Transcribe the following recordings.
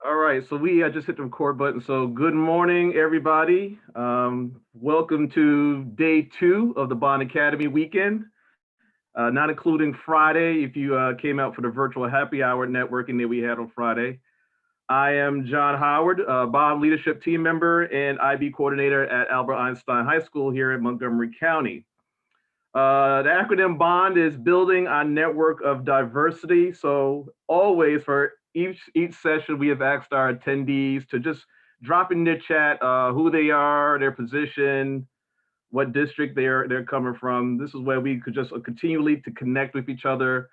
All right, so we just hit the record button. So good morning, everybody. Welcome to day 2 of the Bond Academy weekend, not including Friday if you came out for the virtual happy hour networking that we had on Friday. I am John Howard, Bond Leadership Team Member and IB Coordinator at Albert Einstein High School here in Montgomery County. The acronym BOND is Building a Network of Diversity. So always for each session, we have asked our attendees to just drop in their chat who they are, their position, what district they're coming from. This is where we could just continually to connect with each other,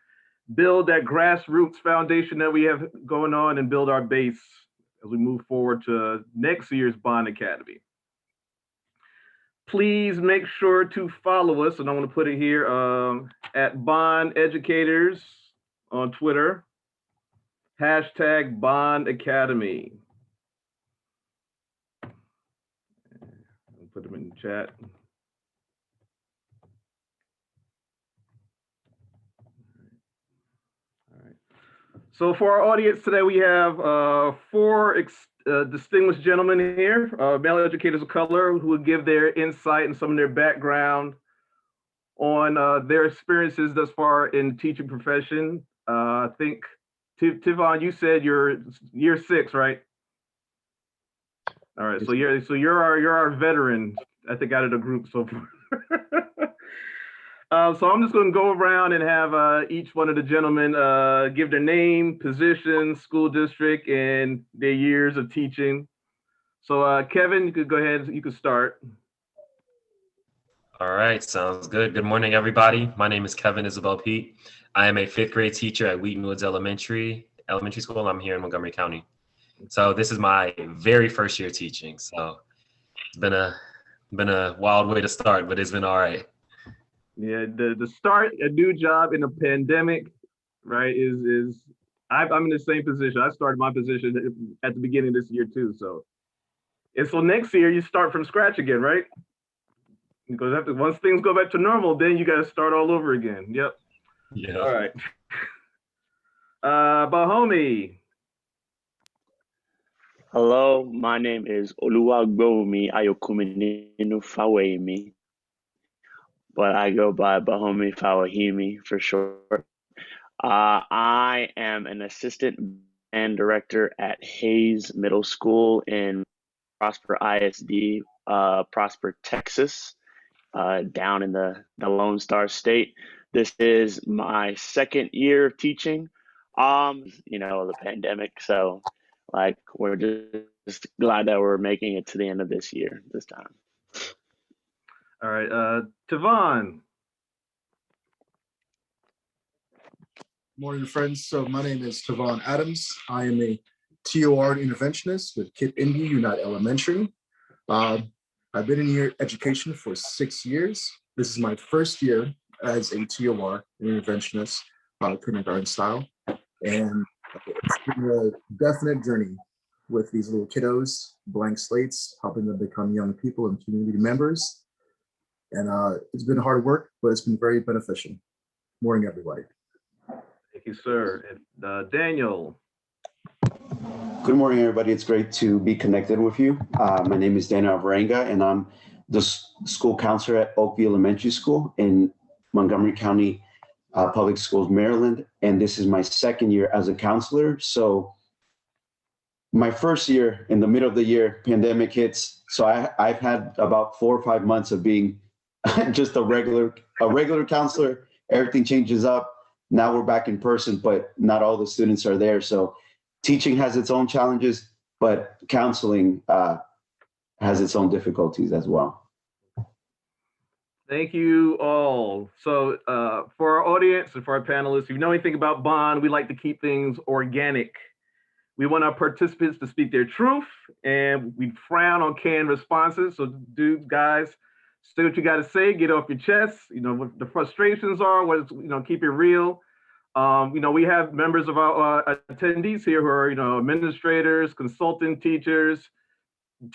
build that grassroots foundation that we have going on, and build our base as we move forward to next year's Bond Academy. Please make sure to follow us, and I'm going to put it here at Bond Educators on Twitter, hashtag Bond Academy. I'll put them in the chat. All right. So for our audience today, we have 4 distinguished gentlemen here, male educators of color, who will give their insight and some of their background on their experiences thus far in the teaching profession. I think, Tivon, you said you're year 6, right? All right, so you're our veteran, I think, out of the group so far. So I'm just going to go around and have each one of the gentlemen give their name, position, school district, and their years of teaching. So Kevin, you could go ahead, you could start. All right, sounds good. Good morning, everybody. My name is Kevin Isabel Pete. I am a 5th grade teacher at Wheaton Woods Elementary School. I'm here in Montgomery County. So this is my very first year teaching. So it's been a wild way to start, but it's been all right. Yeah, the start a new job in a pandemic, right, is I'm in the same position. I started my position at the beginning of this year too. So next year you start from scratch again, right? Because once things go back to normal, then you got to start all over again. Yep. Yeah. All right. Bahomi. Hello, my name is Oluwagbowumi Ayokumininu Fawemi, but I go by Bahomi Fawahimi for short. I am an assistant band director at Hayes Middle School in Prosper ISD, Prosper, Texas, down in the Lone Star State. This is my 2nd year of teaching, the pandemic. So like, we're just glad that we're making it to the end of this year this time. All right, Tivon. Morning, friends. So my name is Tivon Adams. I am a TOR interventionist with KIPP Indy Unite Elementary. I've been in education for 6 years. This is my first year as a TOR interventionist, kindergarten style. And it's been a definite journey with these little kiddos, blank slates, helping them become young people and community members. And it's been hard work, but it's been very beneficial. Morning, everybody. Thank you, sir. And Daniel. Good morning, everybody. It's great to be connected with you. My name is Daniel Alvarenga, and I'm the school counselor at Oakview Elementary School in Montgomery County Public Schools, Maryland. And this is my 2nd year as a counselor. So my first year, in the middle of the year, pandemic hits. So I've had about 4 or 5 months of being just a regular counselor. Everything changes up. Now we're back in person, but not all the students are there. So teaching has its own challenges, but counseling has its own difficulties as well. Thank you all. So for our audience and for our panelists, if you know anything about Bond, we like to keep things organic. We want our participants to speak their truth, and we frown on canned responses. So dudes, guys, say what you got to say, get off your chest, what the frustrations are, keep it real. We have members of our attendees here who are, administrators, consultant teachers,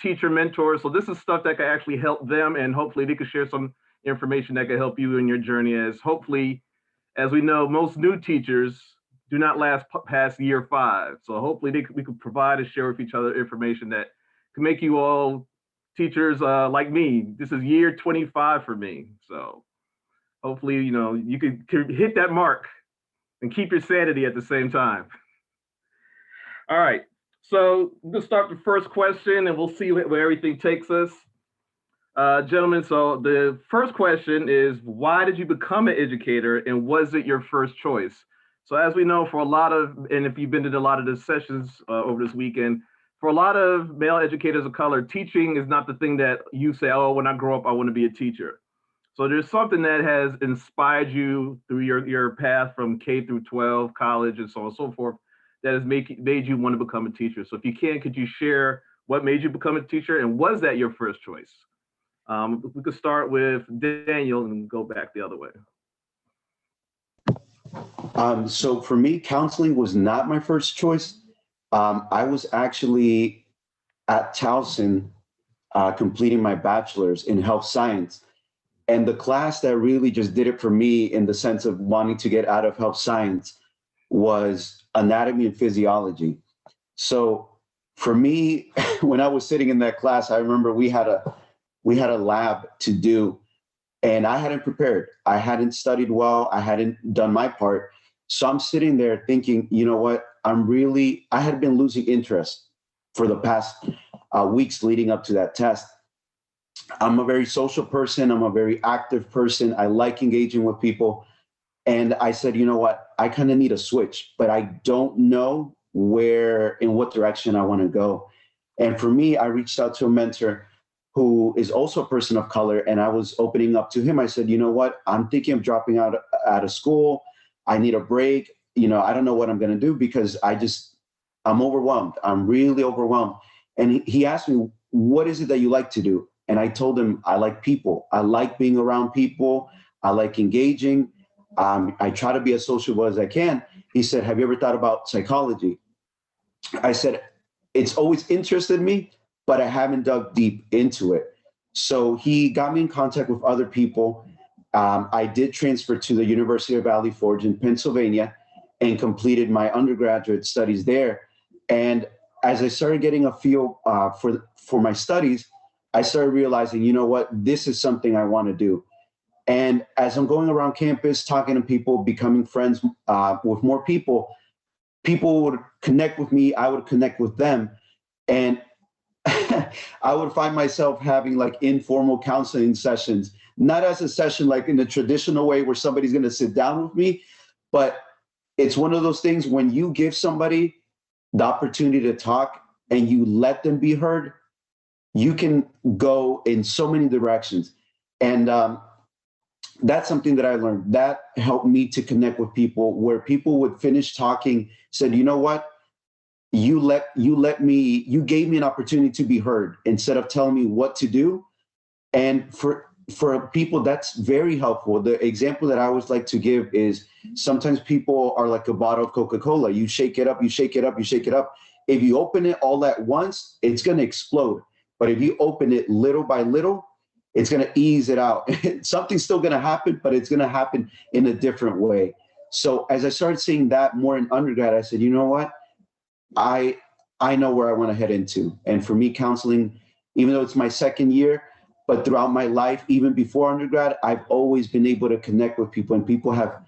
teacher mentors. So this is stuff that can actually help them, and hopefully they can share some information that can help you in your journey, as hopefully, as we know, most new teachers do not last past year 5. So hopefully we could provide and share with each other information that can make you all teachers like me. This is year 25 for me. So hopefully, you could hit that mark and keep your sanity at the same time. All right, so we'll start the first question and we'll see where everything takes us. Gentlemen, so the first question is, why did you become an educator and was it your first choice? So as we know, for a lot of, and if you've been to a lot of the sessions over this weekend, for a lot of male educators of color, teaching is not the thing that you say, oh, when I grow up, I want to be a teacher. So there's something that has inspired you through your path from K through 12, college, and so on and so forth, that has made you want to become a teacher. So if you can, could you share what made you become a teacher and was that your first choice? We could start with Daniel and go back the other way. So for me, counseling was not my first choice. I was actually at Towson completing my bachelor's in health science. And the class that really just did it for me in the sense of wanting to get out of health science was anatomy and physiology. So for me, when I was sitting in that class, I remember we had a lab to do and I hadn't prepared. I hadn't studied well. I hadn't done my part. So I'm sitting there thinking, you know what? I had been losing interest for the past weeks leading up to that test. I'm a very social person. I'm a very active person. I like engaging with people. And I said, you know what? I kind of need a switch, but I don't know in what direction I want to go. And for me, I reached out to a mentor who is also a person of color. And I was opening up to him. I said, you know what? I'm thinking of dropping out of school. I need a break. I don't know what I'm going to do because I'm overwhelmed. I'm really overwhelmed. And he asked me, what is it that you like to do? And I told him, I like people. I like being around people. I like engaging. I try to be as sociable as I can. He said, have you ever thought about psychology? I said, it's always interested me, but I haven't dug deep into it. So he got me in contact with other people. I did transfer to the University of Valley Forge in Pennsylvania and completed my undergraduate studies there. And as I started getting a feel for my studies, I started realizing, you know what, this is something I want to do. And as I'm going around campus, talking to people, becoming friends with more people would connect with me, I would connect with them. And I would find myself having like informal counseling sessions, not as a session like in the traditional way where somebody's going to sit down with me, but it's one of those things when you give somebody the opportunity to talk and you let them be heard, you can go in so many directions. And that's something that I learned. That helped me to connect with people where people would finish talking, said, you know what? You gave me an opportunity to be heard instead of telling me what to do. And for people, that's very helpful. The example that I always like to give is sometimes people are like a bottle of Coca-Cola. You shake it up, you shake it up, you shake it up. If you open it all at once, it's going to explode. But if you open it little by little, it's going to ease it out. Something's still going to happen, but it's going to happen in a different way. So as I started seeing that more in undergrad, I said, you know what? I know where I want to head into. And for me, counseling, even though it's my second year, but throughout my life, even before undergrad, I've always been able to connect with people, and people have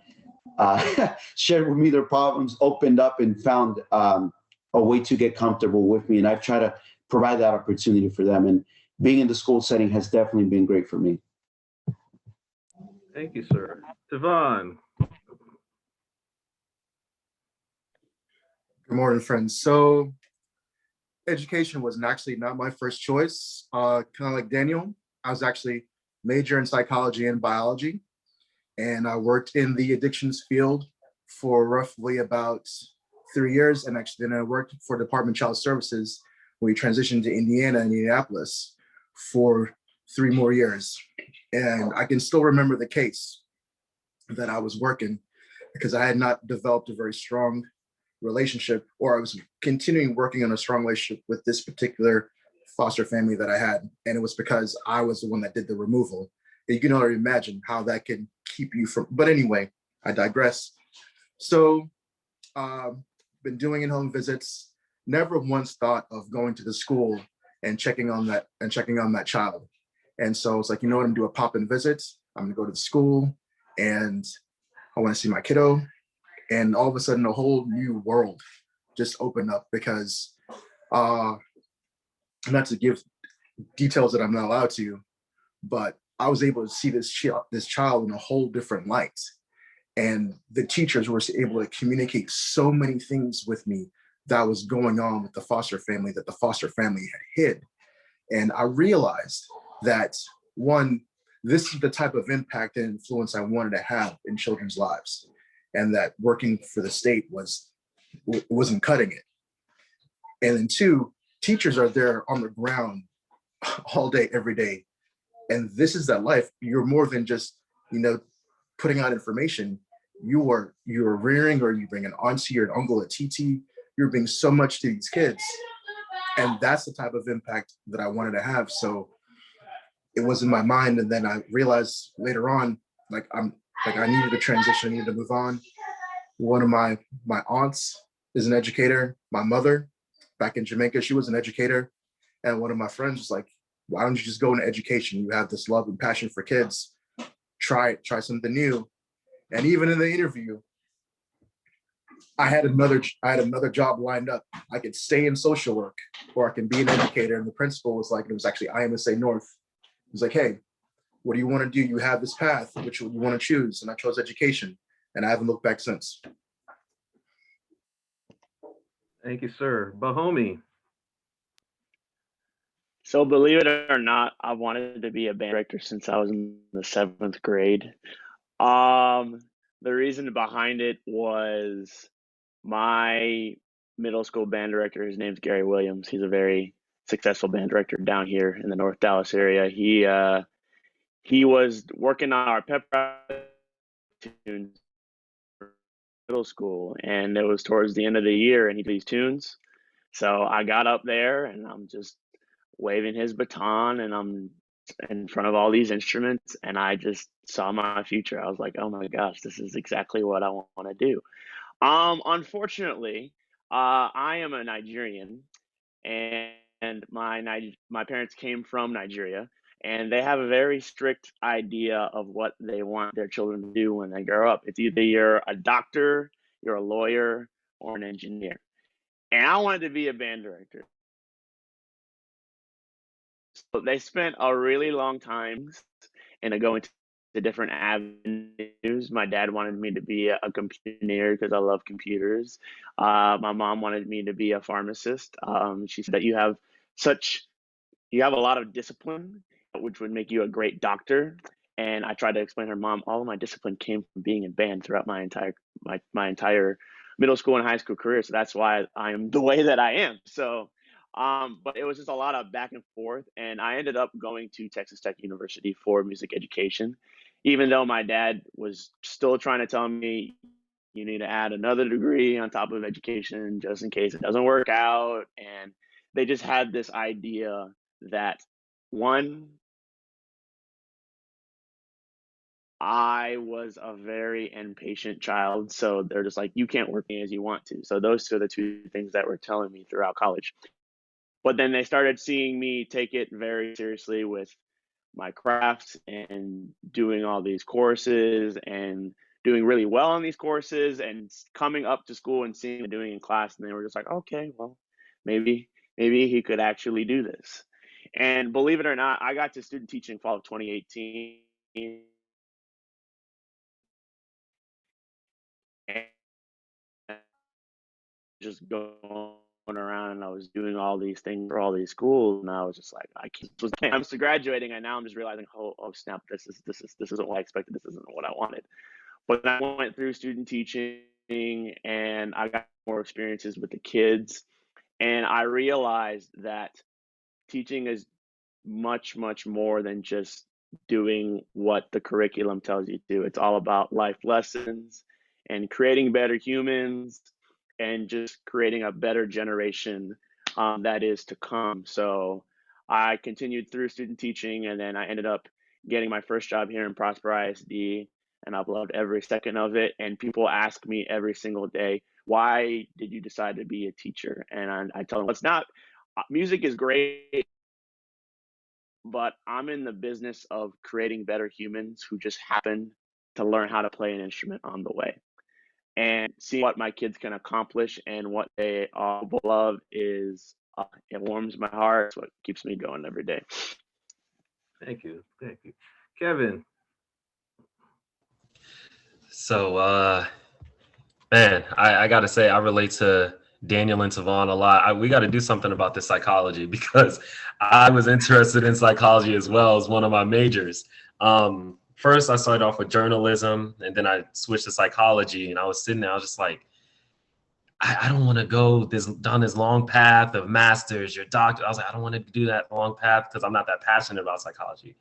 shared with me their problems, opened up, and found a way to get comfortable with me. And I've tried to provide that opportunity for them. And being in the school setting has definitely been great for me. Thank you, sir. Devon. Good morning, friends. So education was actually not my first choice. Kind of like Daniel, I was actually major in psychology and biology. And I worked in the addictions field for roughly about 3 years. And actually then I worked for Department of Child Services. We transitioned to Indiana and Indianapolis for 3 more years. And I can still remember the case that I was working because I had not developed a very strong relationship, or I was continuing working on a strong relationship with this particular foster family that I had. And it was because I was the one that did the removal. And you can already imagine how that can keep you from, but anyway, I digress. So been doing in-home visits, never once thought of going to the school and checking on that child. And so it's like, you know what, I'm gonna do a pop-in visit. I'm gonna go to the school and I want to see my kiddo. And all of a sudden a whole new world just opened up because not to give details that I'm not allowed to, but I was able to see this child in a whole different light. And the teachers were able to communicate so many things with me that was going on with the foster family that the foster family had hid. And I realized that, one, this is the type of impact and influence I wanted to have in children's lives, and that working for the state wasn't cutting it. And then two, teachers are there on the ground all day, every day. And this is that life. You're more than just, putting out information. You're rearing, or you bring an auntie or an uncle, a TT. You're being so much to these kids. And that's the type of impact that I wanted to have. So it was in my mind. And then I realized later on, I needed to transition, I needed to move on. One of my aunts is an educator. My mother back in Jamaica, she was an educator. And one of my friends was like, why don't you just go into education? You have this love and passion for kids. Try something new. And even in the interview, I had another job lined up. I could stay in social work, or I can be an educator. And the principal was like, it was actually IMSA North. He was like, hey, what do you want to do? You have this path, which you want to choose. And I chose education, and I haven't looked back since. Thank you, sir. Bahomie. So believe it or not, I wanted to be a band director since I was in the 7th grade. The reason behind it was my middle school band director. His name's Gary Williams. He's a very successful band director down here in the North Dallas area. He was working on our pep tunes for middle school, and it was towards the end of the year, and he did these tunes. So I got up there and I'm just waving his baton, and I'm in front of all these instruments, and I just saw my future. I was like, oh my gosh, this is exactly what I want to do. Unfortunately, I am a Nigerian, and my parents came from Nigeria, and they have a very strict idea of what they want their children to do when they grow up. It's either you're a doctor, you're a lawyer, or an engineer. And I wanted to be a band director. So they spent a really long time in going to different avenues. My dad wanted me to be a computer engineer because I love computers. My mom wanted me to be a pharmacist. She said that you have a lot of discipline, which would make you a great doctor. And I tried to explain to her, Mom, all of my discipline came from being in band throughout my entire middle school and high school career. So that's why I am the way that I am. So but it was just a lot of back and forth, and I ended up going to Texas Tech University for music education, even though my dad was still trying to tell me you need to add another degree on top of education just in case it doesn't work out. And they just had this idea that, one, I was a very impatient child, so they're just like, you can't work me as you want to. So those are the two things that were telling me throughout college. But then they started seeing me take it very seriously with my craft and doing all these courses and doing really well on these courses and coming up to school and seeing me doing in class. And they were just like, okay, well, maybe he could actually do this. And believe it or not, I got to student teaching fall of 2018. And just going around, and I was doing all these things for all these schools, and I was just like, I'm still graduating, and now I'm just realizing, oh snap, this isn't what I expected. This isn't what I wanted. But I went through student teaching, and I got more experiences with the kids, and I realized that teaching is much more than just doing what the curriculum tells you to do. It's all about life lessons and creating better humans and just creating a better generation that is to come. So I continued through student teaching, and then I ended up getting my first job here in Prosper ISD, and I've loved every second of it. And people ask me every single day, why did you decide to be a teacher? And I tell them, it's not, music is great, but I'm in the business of creating better humans who just happen to learn how to play an instrument on the way. And seeing what my kids can accomplish and what they are capable of is, it warms my heart. It's what keeps me going every day. Thank you. Thank you. Kevin. So, man, I got to say, I relate to Daniel and Tavon a lot. We got to do something about this psychology, because I was interested in psychology as well as one of my majors. First, I started off with journalism, and then I switched to psychology. And I was sitting there, I was just like, I don't want to go down this long path of masters, your doctor. I was like, I don't want to do that long path because I'm not that passionate about psychology.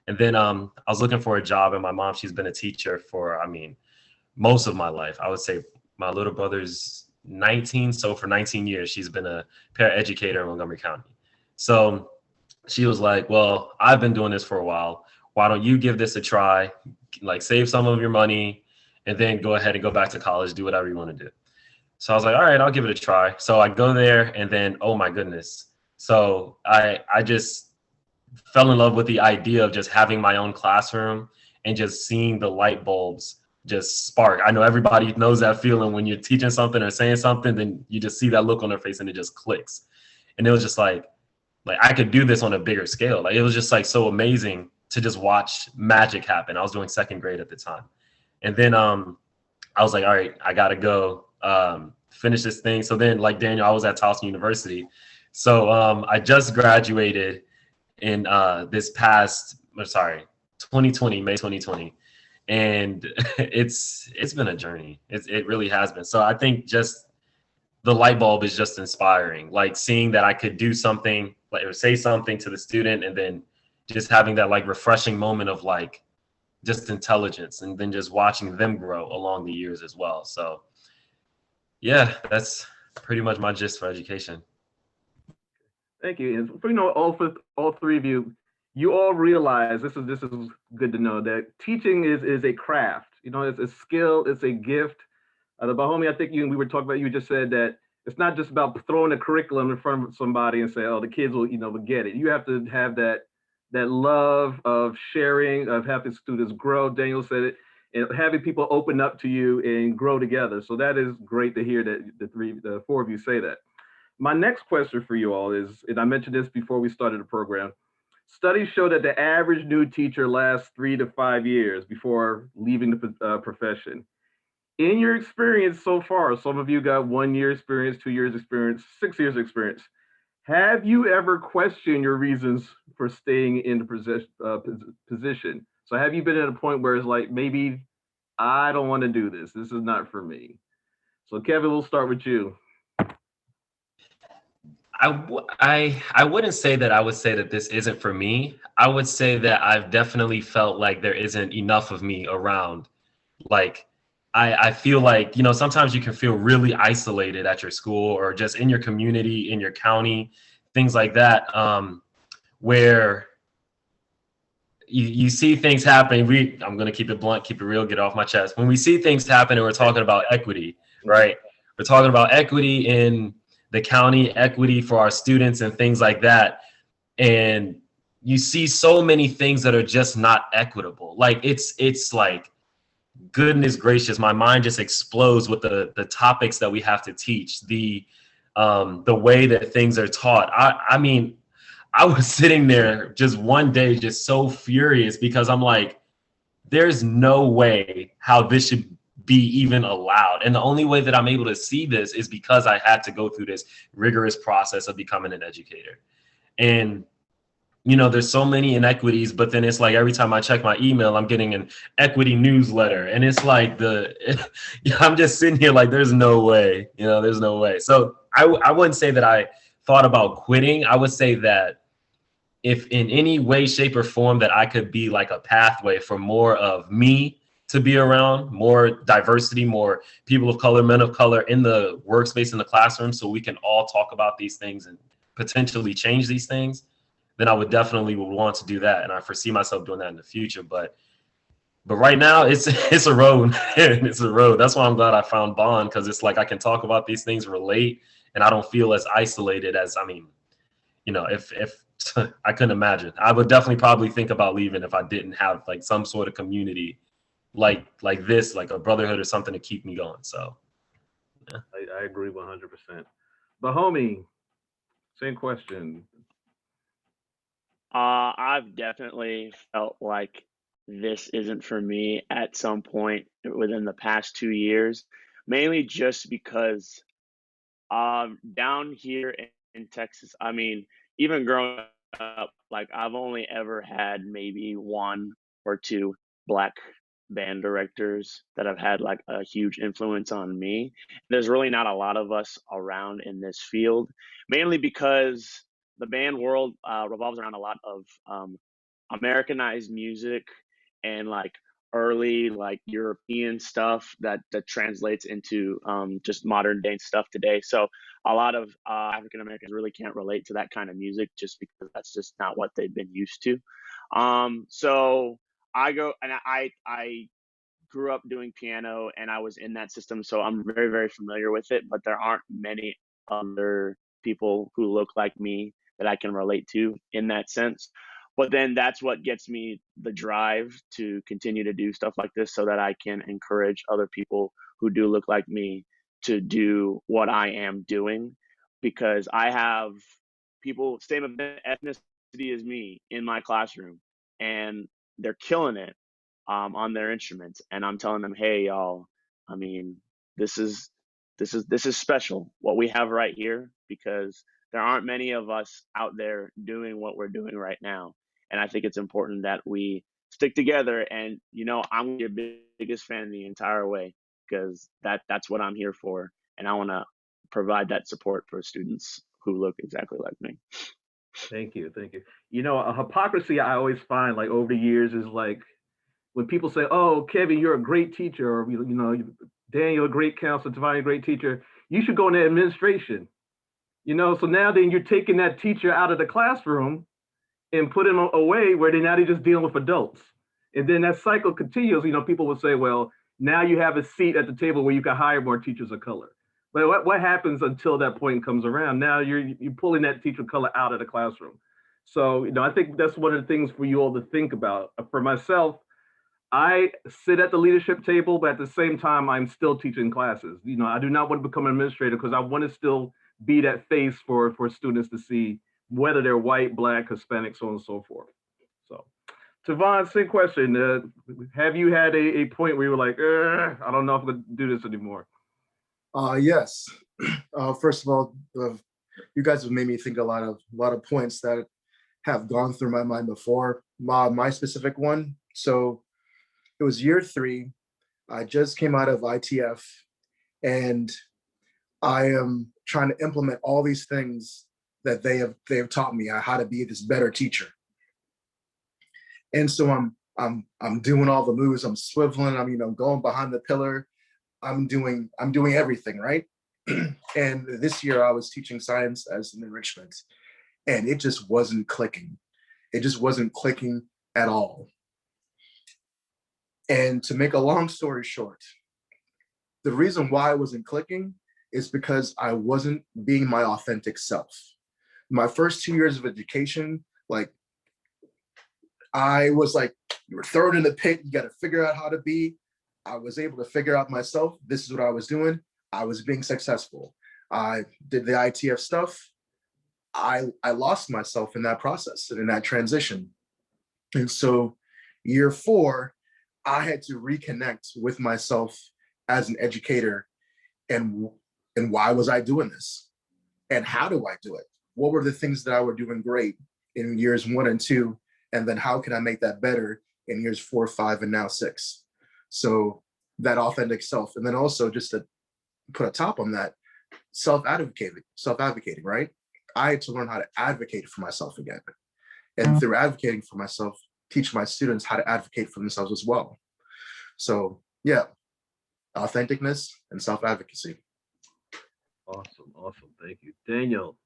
And then I was looking for a job, and my mom, she's been a teacher for, most of my life. I would say my little brother's 19. So for 19 years, she's been a paraeducator in Montgomery County. So she was like, well, I've been doing this for a while. Why don't you give this a try? Like, save some of your money and then go ahead and go back to college, do whatever you want to do. So I was like, all right, I'll give it a try. So I go there, and then, oh my goodness. So I just fell in love with the idea of just having my own classroom and just seeing the light bulbs just spark. I know everybody knows that feeling when you're teaching something or saying something, then you just see that look on their face and it just clicks. And it was just like I could do this on a bigger scale. Like, it was just like so amazing to just watch magic happen. I was doing second grade at the time. And then I was like, all right, I gotta go finish this thing. So then, like Daniel, I was at Towson University. So I just graduated in this past, 2020, May 2020. And it's been a journey. It really has been. So I think just the light bulb is just inspiring, like seeing that I could do something, like, or say something to the student, and then just having that like refreshing moment of like just intelligence, and then just watching them grow along the years as well. So yeah, that's pretty much my gist for education. Thank you. And all three of you, you all realize this is good to know, that teaching is a craft. It's a skill, it's a gift. The Bahomi, I think we were talking about, you just said that it's not just about throwing a curriculum in front of somebody and say, oh, the kids will get it. You have to have that love of sharing, of having students grow. Daniel said it, and having people open up to you and grow together. So that is great to hear that the four of you say that. My next question for you all is, and I mentioned this before we started the program, studies show that the average new teacher lasts 3 to 5 years before leaving the profession. In your experience so far, some of you got 1 year experience, 2 years experience, 6 years experience. Have you ever questioned your reasons for staying in the position? So have you been at a point where it's like, maybe I don't want to do this. This is not for me. So Kevin, we'll start with you. I wouldn't say that I would say that this isn't for me. I would say that I've definitely felt like there isn't enough of me around. Like, I feel like, sometimes you can feel really isolated at your school or just in your community, in your county, things like that, where you see things happen. I'm going to keep it blunt, keep it real, get off my chest. When we see things happen and we're talking about equity, right? We're talking about equity in the county, equity for our students and things like that. And you see so many things that are just not equitable. Like, it's like, goodness gracious, my mind just explodes with the topics that we have to teach, the way that things are taught. I mean, I was sitting there just one day just so furious, because I'm like, there's no way how this should be even allowed. And the only way that I'm able to see this is because I had to go through this rigorous process of becoming an educator. And there's so many inequities, but then it's like every time I check my email, I'm getting an equity newsletter. And it's like I'm just sitting here like, there's no way, there's no way. So I wouldn't say that I thought about quitting. I would say that if in any way, shape, or form that I could be like a pathway for more of me to be around, more diversity, more people of color, men of color in the workspace, in the classroom, so we can all talk about these things and potentially change these things, then I would definitely want to do that. And I foresee myself doing that in the future. But But right now, it's it's a road. It's a road. That's why I'm glad I found Bond, because it's like I can talk about these things, relate, and I don't feel as isolated as, I mean, if I couldn't imagine. I would definitely probably think about leaving if I didn't have like some sort of community like this, like a brotherhood or something to keep me going. So yeah. I agree 100%. But homie, same question. I've definitely felt like this isn't for me at some point within the past 2 years, mainly just because down here in Texas, I mean, even growing up, like I've only ever had maybe one or two black band directors that have had like a huge influence on me. There's really not a lot of us around in this field, mainly because the band world revolves around a lot of Americanized music and like early like European stuff that translates into just modern day stuff today. So a lot of African Americans really can't relate to that kind of music just because that's just not what they've been used to. So I go and I grew up doing piano and I was in that system, so I'm very, very familiar with it. But there aren't many other people who look like me that I can relate to in that sense. But then that's what gets me the drive to continue to do stuff like this so that I can encourage other people who do look like me to do what I am doing. Because I have people same ethnicity as me in my classroom and they're killing it on their instruments, and I'm telling them, "Hey, y'all, I mean, this is this is special what we have right here because there aren't many of us out there doing what we're doing right now, and I think it's important that we stick together. And I'm your biggest fan the entire way because that's what I'm here for, and I want to provide that support for students who look exactly like me." Thank you, thank you. A hypocrisy I always find like over the years is like when people say, "Oh, Kevin, you're a great teacher," or Daniel, a great counselor, Tavani, a great teacher. You should go into administration. So now then you're taking that teacher out of the classroom and put him away where now they're just dealing with adults. And then that cycle continues. People will say, well, now you have a seat at the table where you can hire more teachers of color. But what happens until that point comes around? Now you're pulling that teacher of color out of the classroom. So, I think that's one of the things for you all to think about. For myself, I sit at the leadership table, but at the same time, I'm still teaching classes. I do not want to become an administrator because I want to still be that face for students to see whether they're white, black, Hispanic, so on and so forth. So, Tavon, same question. Have you had a point where you were like, I don't know if I'm going to do this anymore? Yes. First of all, you guys have made me think a lot of points that have gone through my mind before. My specific one. So it was year 3. I just came out of ITF, and I am trying to implement all these things that they have taught me how to be this better teacher. And so I'm doing all the moves. I'm swiveling. I'm going behind the pillar. I'm doing everything right. And this year I was teaching science as an enrichment, and it just wasn't clicking. It just wasn't clicking at all. And to make a long story short, the reason why I wasn't clicking is because I wasn't being my authentic self. My first 2 years of education, like I was like, you were thrown in the pit, you got to figure out how to be. I was able to figure out myself. This is what I was doing. I was being successful. I did the ITF stuff. I lost myself in that process and in that transition. And so year 4, I had to reconnect with myself as an educator, and why was I doing this? And how do I do it? What were the things that I were doing great in years 1 and 2? And then how can I make that better in years 4, 5, and now 6? So that authentic self. And then also just to put a top on that, self-advocating, right? I had to learn how to advocate for myself again. And through advocating for myself, teach my students how to advocate for themselves as well. So yeah, authenticness and self-advocacy. Awesome. Thank you. Daniel.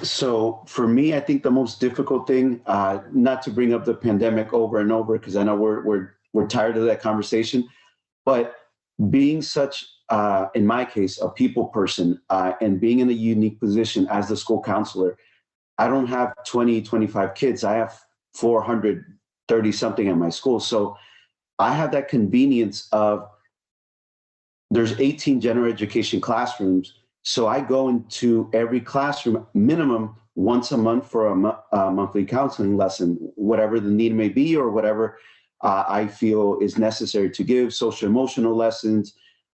So for me, I think the most difficult thing, not to bring up the pandemic over and over, because I know we're tired of that conversation, but being such, in my case, a people person, and being in a unique position as the school counselor, I don't have 20, 25 kids. I have 430 something at my school. So I have that convenience of there's 18 general education classrooms. So I go into every classroom minimum once a month for a monthly counseling lesson, whatever the need may be or whatever I feel is necessary to give, social emotional lessons,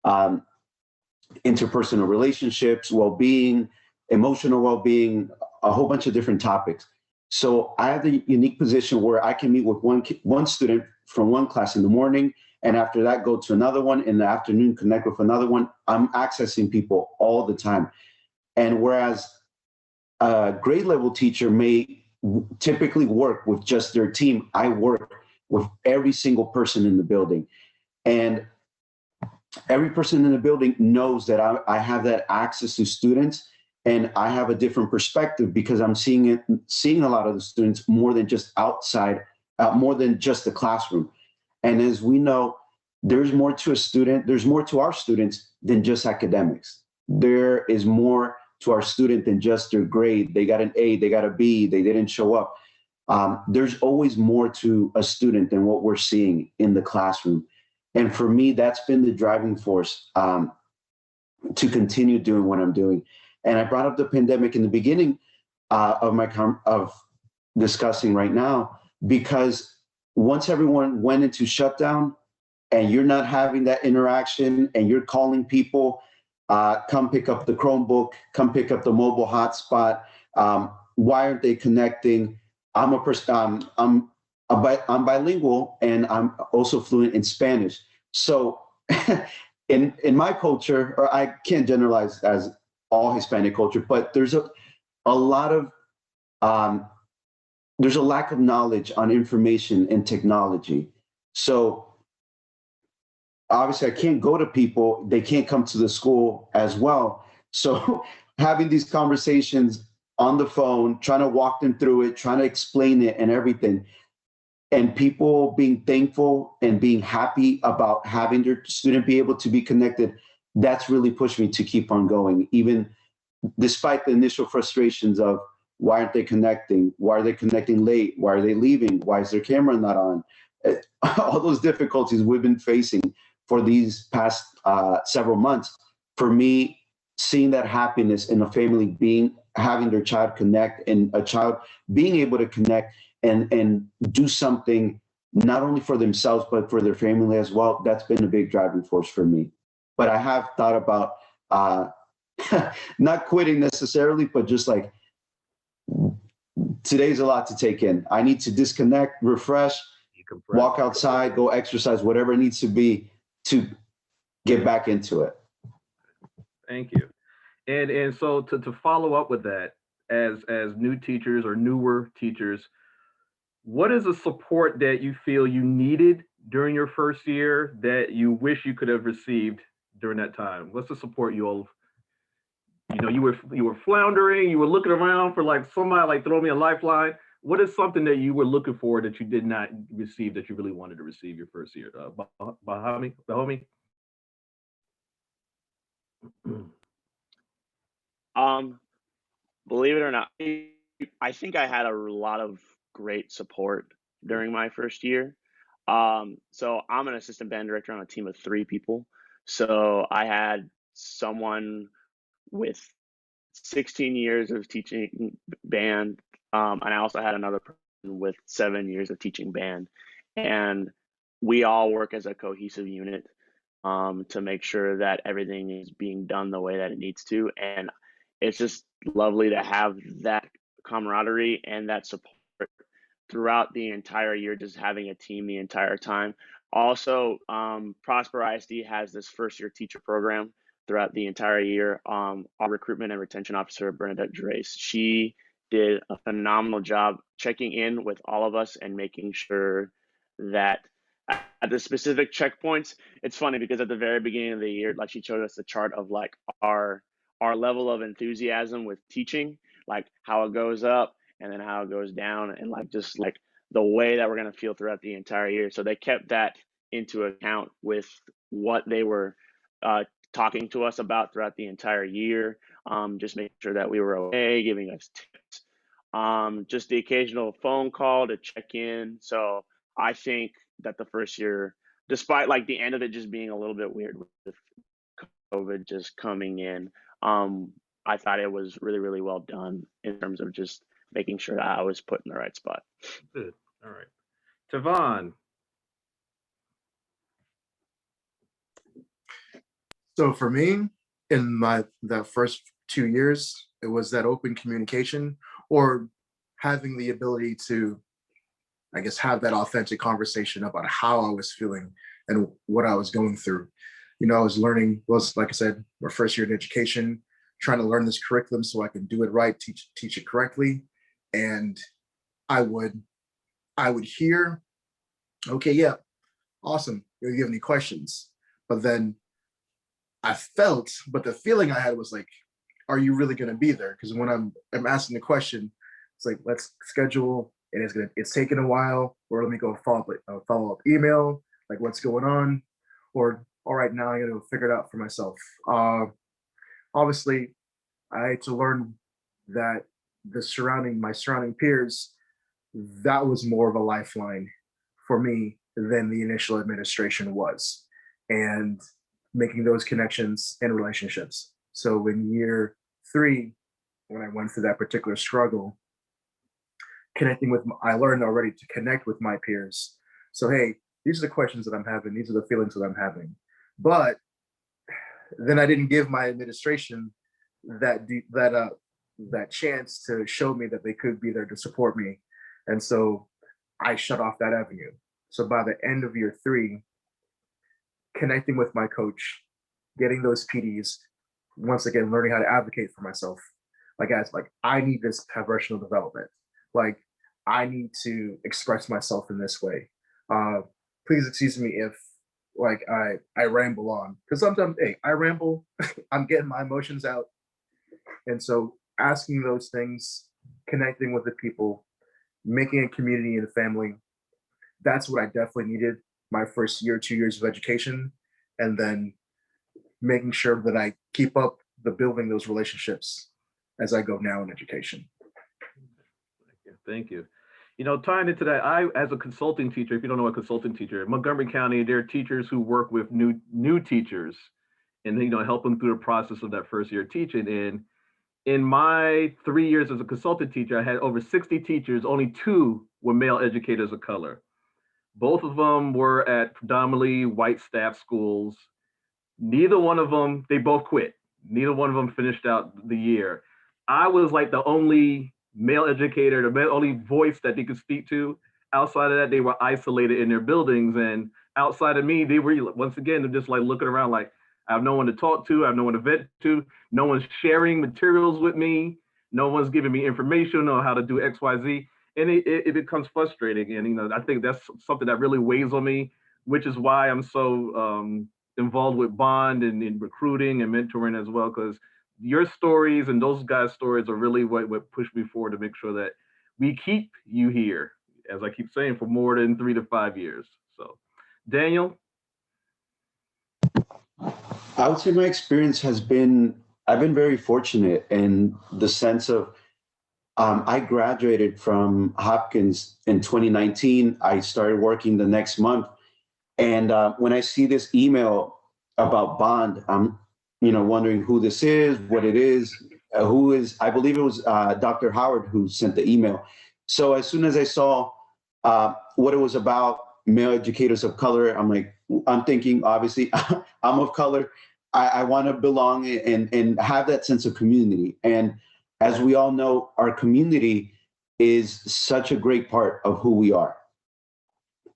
interpersonal relationships, well-being, emotional well-being, a whole bunch of different topics. So I have the unique position where I can meet with one student from one class in the morning, and after that go to another one in the afternoon, connect with another one. I'm accessing people all the time. And whereas a grade level teacher may typically work with just their team, I work with every single person in the building. And every person in the building knows that I have that access to students, and I have a different perspective because I'm seeing a lot of the students more than just outside, more than just the classroom. And as we know, there's more to a student, there's more to our students than just academics. There is more to our student than just their grade. They got an A, they got a B, they didn't show up. There's always more to a student than what we're seeing in the classroom. And for me, that's been the driving force to continue doing what I'm doing. And I brought up the pandemic in the beginning of discussing right now, because once everyone went into shutdown and you're not having that interaction and you're calling people, come pick up the Chromebook, come pick up the mobile hotspot. Why aren't they connecting? I'm bilingual, and I'm also fluent in Spanish. So in my culture, or I can't generalize as all Hispanic culture, but there's a lot of there's a lack of knowledge on information and technology. So obviously I can't go to people, they can't come to the school as well. So having these conversations on the phone, trying to walk them through it, trying to explain it and everything, and people being thankful and being happy about having their student be able to be connected, that's really pushed me to keep on going, even despite the initial frustrations of why aren't they connecting? Why are they connecting late? Why are they leaving? Why is their camera not on? All those difficulties we've been facing for these past several months. For me, seeing that happiness in a family having their child connect, and a child being able to connect and do something not only for themselves, but for their family as well, that's been a big driving force for me. But I have thought about not quitting necessarily, but just like, today's a lot to take in. I need to disconnect, refresh, walk outside, go exercise, whatever it needs to be to get back into it. Thank you. And so to follow up with that, as new teachers or newer teachers, what is the support that you feel you needed during your first year that you wish you could have received during that time? What's the support you all, you were floundering, you were looking around for like somebody like throw me a lifeline. What is something that you were looking for that you did not receive that you really wanted to receive your first year? Bahami? Believe it or not, I think I had a lot of great support during my first year. So I'm an assistant band director on a team of 3 people. So I had someone with 16 years of teaching band, and I also had another person with 7 years of teaching band, and we all work as a cohesive unit to make sure that everything is being done the way that it needs to. And it's just lovely to have that camaraderie and that support throughout the entire year, just having a team the entire time. Also, Prosper ISD has this first year teacher program throughout the entire year. Our recruitment and retention officer, Bernadette Drace, she did a phenomenal job checking in with all of us and making sure that at the specific checkpoints, it's funny because at the very beginning of the year, like she showed us a chart of like our level of enthusiasm with teaching. like how it goes up and then how it goes down, and like just like the way that we're going to feel throughout the entire year. So they kept that into account with what they were talking to us about throughout the entire year. Just making sure that we were okay, giving us tips, just the occasional phone call to check in. So I think that the first year, despite like the end of it just being a little bit weird with COVID just coming in, I thought it was really, really well done in terms of just making sure that I was put in the right spot. Good. All right. Tavon. So for me, in the first 2 years, it was that open communication, or having the ability to, I guess, have that authentic conversation about how I was feeling and what I was going through. You know, I was learning, was like I said, my first year in education, trying to learn this curriculum so I can do it right, teach it correctly. And I would hear, okay, yeah, awesome. You have any questions? But then but the feeling I had was like, are you really going to be there? Because when I'm asking the question, it's like, let's schedule, and it's taken a while, or let me go follow up email, like what's going on, or all right, now I got to figure it out for myself. Obviously, I had to learn that my surrounding peers, that was more of a lifeline for me than the initial administration was, and making those connections and relationships. So in year 3, when I went through that particular struggle, I learned already to connect with my peers. So, hey, these are the questions that I'm having. These are the feelings that I'm having. But then I didn't give my administration that chance to show me that they could be there to support me. And so I shut off that avenue. So by the end of year 3, connecting with my coach, getting those PDs, once again, learning how to advocate for myself. Like, guys, like I need this professional development. Like I need to express myself in this way. Please excuse me if like I ramble on, because sometimes, hey, I ramble. I'm getting my emotions out. And so asking those things, connecting with the people, making a community and a family, that's what I definitely needed my first year, 2 years of education, and then making sure that I keep up building those relationships as I go now in education. Thank you. You know, tying into that, I, as a consulting teacher, if you don't know what consulting teacher, in Montgomery County, there are teachers who work with new teachers and, you know, help them through the process of that first year of teaching. And in my 3 years as a consultant teacher, I had over 60 teachers, only 2 were male educators of color. Both of them were at predominantly white staff schools. Neither one of them, they both quit. Neither one of them finished out the year. I was like the only male educator, the only voice that they could speak to. Outside of that, they were isolated in their buildings. And outside of me, they were, once again, they're just like looking around like, I have no one to talk to. I have no one to vent to. No one's sharing materials with me. No one's giving me information on how to do X, Y, Z. And it becomes frustrating. And, you know, I think that's something that really weighs on me, which is why I'm so involved with Bond and in recruiting and mentoring as well, because your stories and those guys' stories are really what pushed me forward to make sure that we keep you here, as I keep saying, for more than 3 to 5 years. So, Daniel? I would say my experience I've been very fortunate in the sense of, I graduated from Hopkins in 2019. I started working the next month. And when I see this email about Bond, I'm, wondering who this is, what it is, who is, I believe it was Dr. Howard who sent the email. So as soon as I saw what it was about, male educators of color, I'm thinking, obviously, I'm of color. I want to belong and have that sense of community. And as we all know, our community is such a great part of who we are.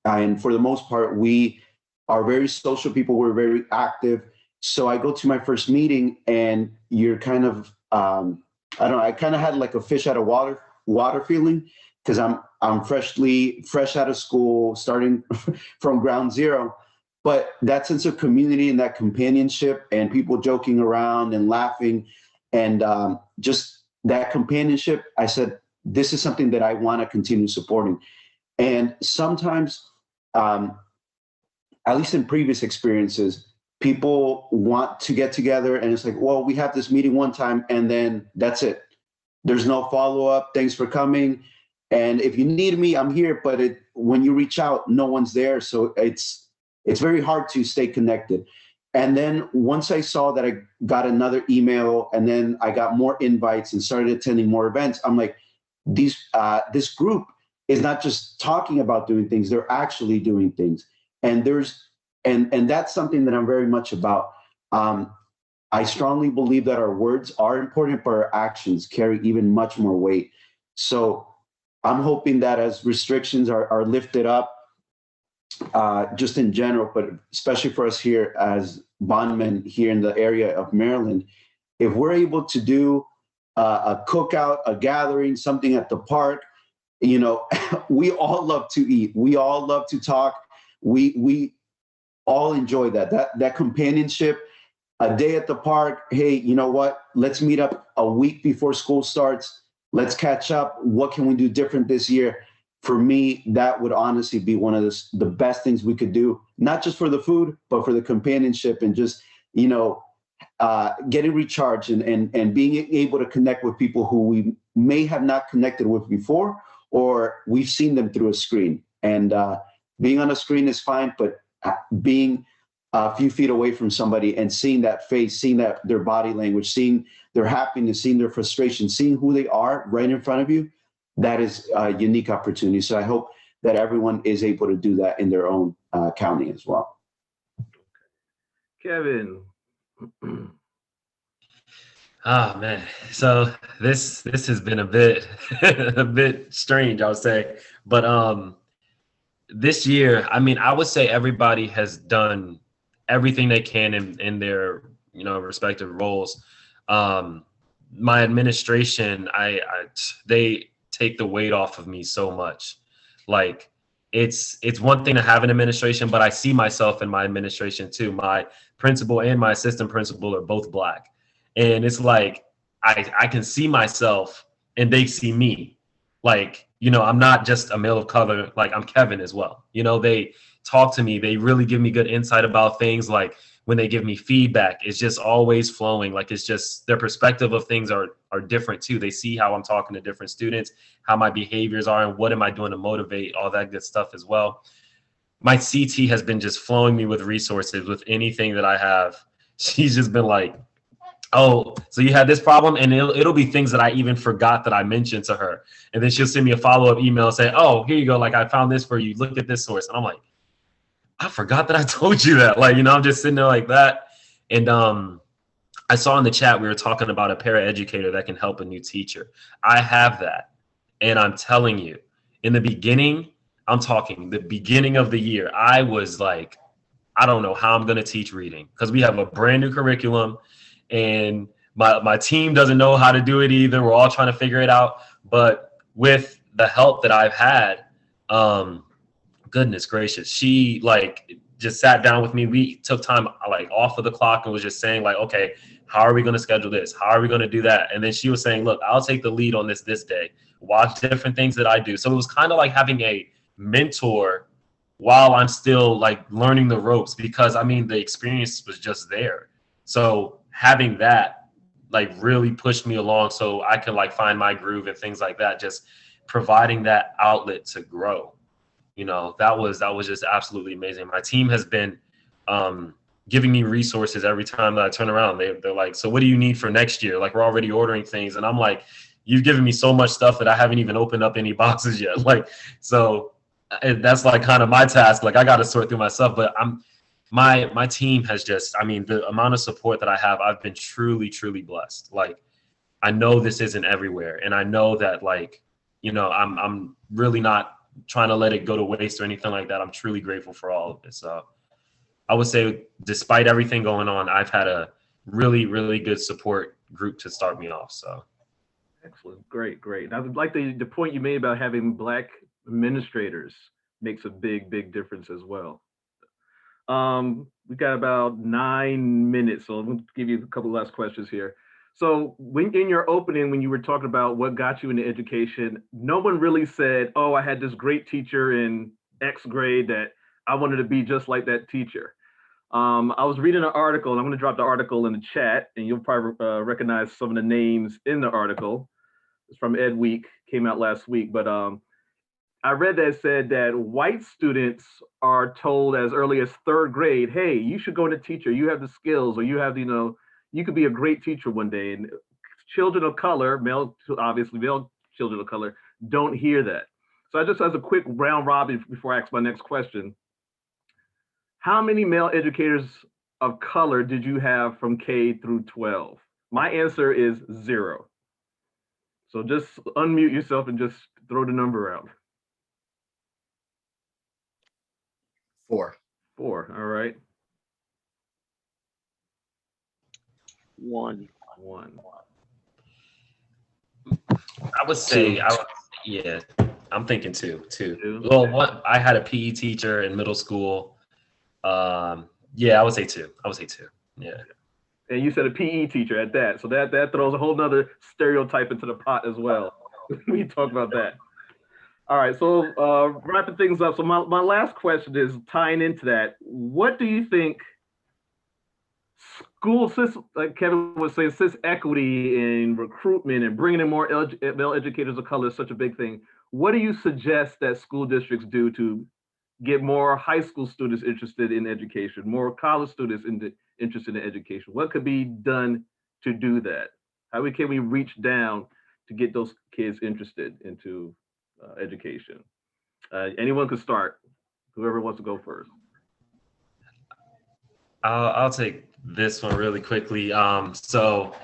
And for the most part, we are very social people. We're very active. So I go to my first meeting and you're kind of, I kind of had like a fish out of water feeling, because I'm fresh out of school, starting from ground zero. But that sense of community and that companionship and people joking around and laughing and just that companionship, I said, this is something that I want to continue supporting. And sometimes, at least in previous experiences, people want to get together and it's like, well, we have this meeting one time and then that's it. There's no follow-up. Thanks for coming. And if you need me, I'm here. But when you reach out, no one's there. So it's very hard to stay connected. And then once I saw that I got another email and then I got more invites and started attending more events, I'm like, this group is not just talking about doing things, they're actually doing things. And that's something that I'm very much about. I strongly believe that our words are important, but our actions carry even much more weight. So I'm hoping that as restrictions are lifted up, just in general, but especially for us here as bondmen here in the area of Maryland, if we're able to do a cookout, a gathering, something at the park, we all love to eat. We all love to talk. We all enjoy that companionship. A day at the park. Hey, you know what? Let's meet up a week before school starts. Let's catch up. What can we do different this year? For me, that would honestly be one of the best things we could do, not just for the food, but for the companionship and just, getting recharged and being able to connect with people who we may have not connected with before, or we've seen them through a screen. And being on a screen is fine, but being a few feet away from somebody and seeing that face, seeing their body language, seeing their happiness, seeing their frustration, seeing who they are right in front of you, that is a unique opportunity. So I hope that everyone is able to do that in their own county as well. Kevin. Oh man, so this has been a bit a bit strange, I would say, but this year, I mean, I would say everybody has done everything they can in their respective roles. My administration, they take the weight off of me so much. Like it's one thing to have an administration, but I see myself in my administration too. My principal and my assistant principal are both Black. And it's like, I can see myself and they see me. Like, I'm not just a male of color, like I'm Kevin as well. They talk to me. They really give me good insight about things. Like when they give me feedback, it's just always flowing. Like it's just their perspective of things are different too. They see how I'm talking to different students, how my behaviors are, and what am I doing to motivate, all that good stuff as well. My CT has been just flowing me with resources with anything that I have. She's just been like, oh, so you had this problem, and it'll be things that I even forgot that I mentioned to her. And then she'll send me a follow-up email and say, oh, here you go. Like I found this for you. Look at this source. And I'm like, I forgot that I told you that. Like, I'm just sitting there like that. And I saw in the chat, we were talking about a paraeducator that can help a new teacher. I have that. And I'm telling you, in the beginning, the beginning of the year, I was like, I don't know how I'm going to teach reading because we have a brand new curriculum. And my team doesn't know how to do it either. We're all trying to figure it out. But with the help that I've had, goodness gracious, she just sat down with me. We took time off of the clock and was just saying okay, how are we going to schedule this? How are we going to do that? And then she was saying, look, I'll take the lead on this day. Watch different things that I do. So it was kind of like having a mentor while I'm still learning the ropes because the experience was just there. So having that really pushed me along so I could find my groove and things like that, just providing that outlet to grow. That was just absolutely amazing. My team has been giving me resources every time that I turn around. They're like, so what do you need for next year? We're already ordering things. And I'm like, you've given me so much stuff that I haven't even opened up any boxes yet. So that's kind of my task. I got to sort through myself, but my team has just, the amount of support that I have, I've been truly, truly blessed. I know this isn't everywhere. And I know that I'm really not trying to let it go to waste or anything like that. I'm truly grateful for all of this. So I would say despite everything going on, I've had a really, really good support group to start me off. So. Excellent. Great. And I would like the point you made about having Black administrators makes a big difference as well. We got about 9 minutes, so I'm going to give you a couple last questions here. So when in your opening, when you were talking about what got you into education, no one really said, oh, I had this great teacher in X grade that I wanted to be just like that teacher. I was reading an article, and I'm going to drop the article in the chat, and you'll probably recognize some of the names in the article. It's from Ed Week, came out last week. But I read that said that white students are told as early as third grade, hey, you should go into teacher. You have the skills, or you have, you could be a great teacher one day. And children of color, obviously male children of color, don't hear that. So I just, as a quick round robin before I ask my next question, how many male educators of color did you have from K through 12? My answer is 0. So just unmute yourself and just throw the number out. 4. 4, all right. 1. 1. I would say, yeah, I'm thinking 2. 2. Well, I had a PE teacher in middle school. Yeah, I would say 2. Yeah. And you said a PE teacher at that. So that throws a whole nother stereotype into the pot as well. We talk about that. All right, so wrapping things up. So my last question is tying into that. What do you think school system, like Kevin was saying, since equity in recruitment and bringing in more male educators of color is such a big thing, what do you suggest that school districts do to get more high school students interested in education, more college students interested in education? What could be done to do that? How can we reach down to get those kids interested into education? Anyone could start. Whoever wants to go first. I'll take this one really quickly. So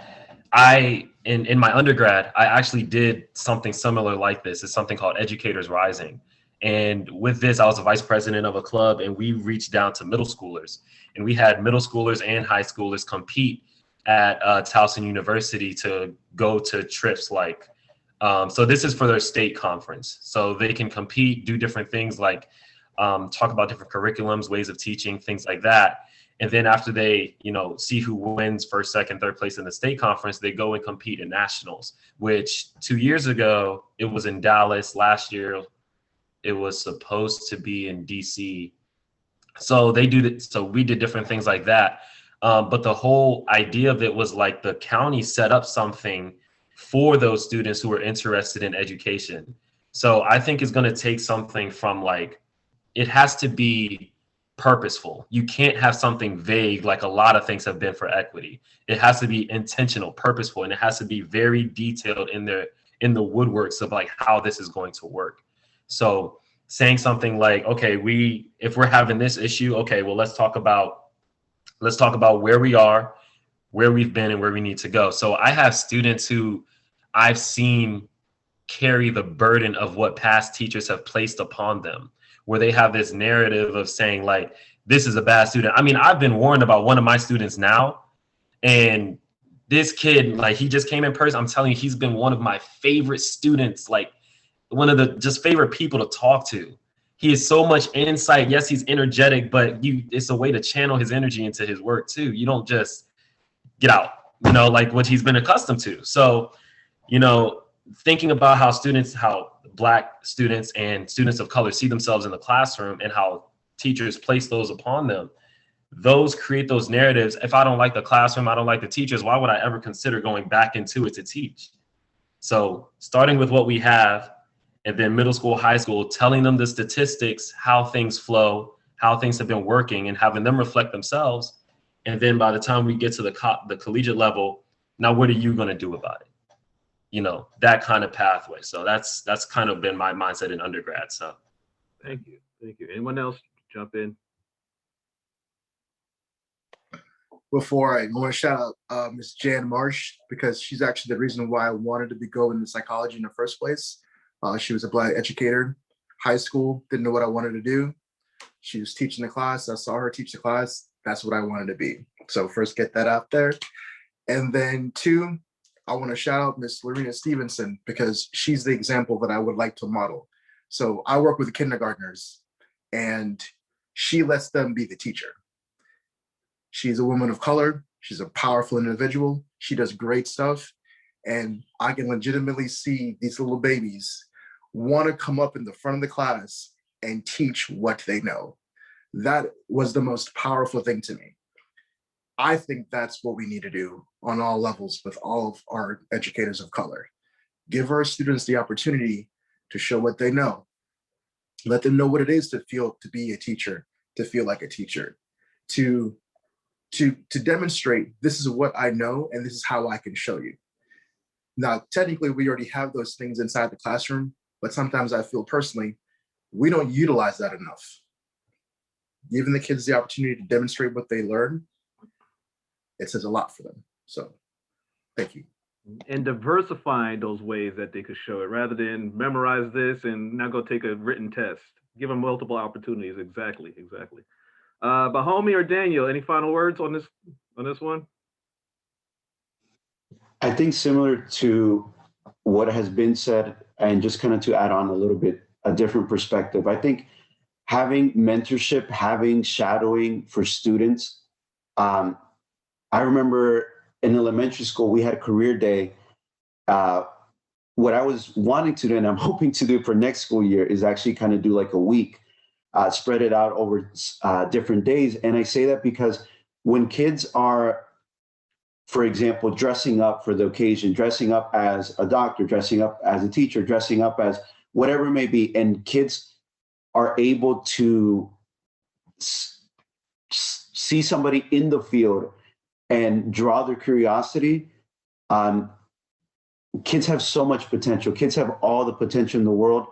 I, in my undergrad, I actually did something similar like this. It's something called Educators Rising. And with this, I was a vice president of a club, and we reached down to middle schoolers. And we had middle schoolers and high schoolers compete at Towson University to go to trips like, so this is for their state conference. So they can compete, do different things like talk about different curriculums, ways of teaching, things like that. And then after they, see who wins first, second, third place in the state conference, they go and compete in nationals, which 2 years ago, it was in Dallas. Last year, it was supposed to be in DC. So they do that. So we did different things like that. But the whole idea of it was like the county set up something for those students who are interested in education. So I think it's going to take something from like, it has to be purposeful. You can't have something vague like a lot of things have been for equity. It has to be intentional, purposeful, and it has to be very detailed in the woodworks of like how this is going to work. So saying something like, okay, if we're having this issue, okay, well, let's talk about where we are, where we've been, and where we need to go. So I have students who I've seen carry the burden of what past teachers have placed upon them, where they have this narrative of saying like, this is a bad student. I mean, I've been warned about one of my students now, and this kid, like, he just came in person. I'm telling you, he's been one of my favorite students, like one of the just favorite people to talk to. He has so much insight. Yes, he's energetic, but it's a way to channel his energy into his work too. You don't just get out, like what he's been accustomed to. So, thinking about how Black students and students of color see themselves in the classroom and how teachers place those upon them, those create those narratives. If I don't like the classroom, I don't like the teachers, why would I ever consider going back into it to teach? So starting with what we have, and then middle school, high school, telling them the statistics, how things flow, how things have been working, and having them reflect themselves. And then by the time we get to the collegiate level, now what are you going to do about it? That kind of pathway. So that's kind of been my mindset in undergrad. So thank you. Anyone else jump in? Before I want to shout out Ms. Jan Marsh, because she's actually the reason why I wanted to be going into psychology in the first place. She was a Black educator, high school, didn't know what I wanted to do. She was teaching the class. I saw her teach the class. That's what I wanted to be. So first, get that out there. And then 2, I want to shout out Miss Lorena Stevenson, because she's the example that I would like to model. So I work with kindergartners, and she lets them be the teacher. She's a woman of color. She's a powerful individual. She does great stuff. And I can legitimately see these little babies want to come up in the front of the class and teach what they know. That was the most powerful thing to me. I think that's what we need to do on all levels with all of our educators of color. Give our students the opportunity to show what they know. Let them know what it is to be a teacher, to feel like a teacher, to demonstrate this is what I know and this is how I can show you. Now, technically, we already have those things inside the classroom, but sometimes I feel personally, we don't utilize that enough. Giving the kids the opportunity to demonstrate what they learn, it says a lot for them. So thank you. And diversifying those ways that they could show it rather than memorize this and now go take a written test. Give them multiple opportunities. Exactly. Bahomie or Daniel, any final words on this one? I think similar to what has been said, and just kind of to add on a little bit, a different perspective. I think having mentorship, having shadowing for students. I remember in elementary school, we had a career day. What I was wanting to do, and I'm hoping to do for next school year, is actually kind of do like a week, spread it out over different days. And I say that because when kids are, for example, dressing up for the occasion, dressing up as a doctor, dressing up as a teacher, dressing up as whatever it may be, and kids are able to see somebody in the field and draw their curiosity. Kids have so much potential. Kids have all the potential in the world.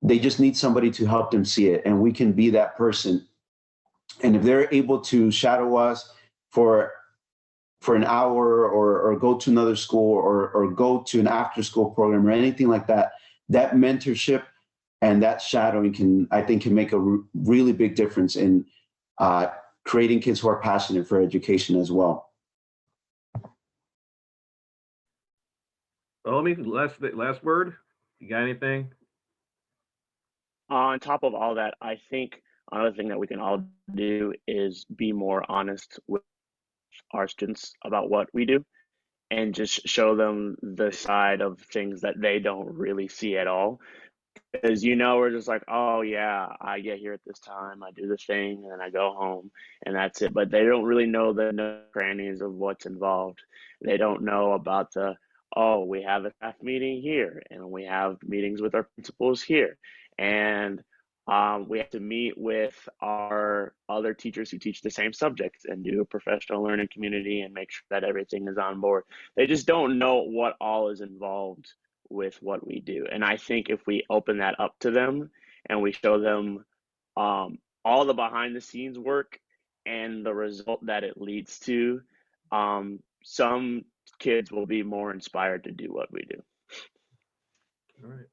They just need somebody to help them see it, and we can be that person. And if they're able to shadow us for an hour or go to another school or go to an after school program or anything like that, that mentorship and that shadowing I think can make a really big difference in creating kids who are passionate for education as well. Bahomie, last word. You got anything? On top of all that, I think another thing that we can all do is be more honest with our students about what we do and just show them the side of things that they don't really see at all. Because, we're just like, oh yeah, I get here at this time, I do this thing, and then I go home, and that's it. But they don't really know the crannies of what's involved. They don't know about we have a staff meeting here, and we have meetings with our principals here, and we have to meet with our other teachers who teach the same subjects and do a professional learning community and make sure that everything is on board. They just don't know what all is involved with what we do. And I think if we open that up to them and we show them all the behind the scenes work and the result that it leads to, some kids will be more inspired to do what we do. All right.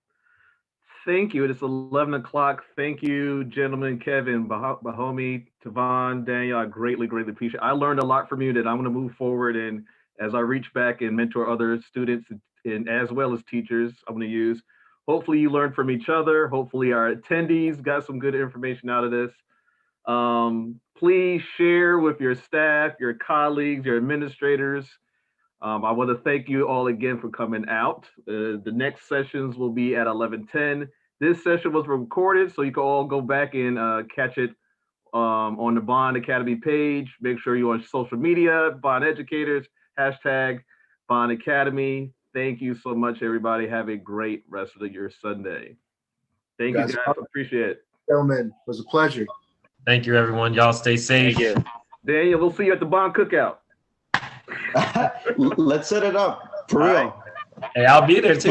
Thank you. It is 11 o'clock. Thank you, gentlemen, Kevin, Bahomie, Tavon, Daniel. I greatly appreciate it. I learned a lot from you that I'm going to move forward, and as I reach back and mentor other students and as well as teachers, I'm going to use. Hopefully you learn from each other. Hopefully our attendees got some good information out of this. Please share with your staff, your colleagues, your administrators. I want to thank you all again for coming out. The next sessions will be at 11:10. This session was recorded, so you can all go back and catch it on the Bond Academy page. Make sure you're on social media, Bond Educators, # Bond Academy. Thank you so much, everybody. Have a great rest of your Sunday. Thank you, guys. Appreciate it. Gentlemen, it was a pleasure. Thank you, everyone. Y'all stay safe. Thank you. Daniel, we'll see you at the Bond Cookout. Let's set it up for real. Hey, I'll be there too.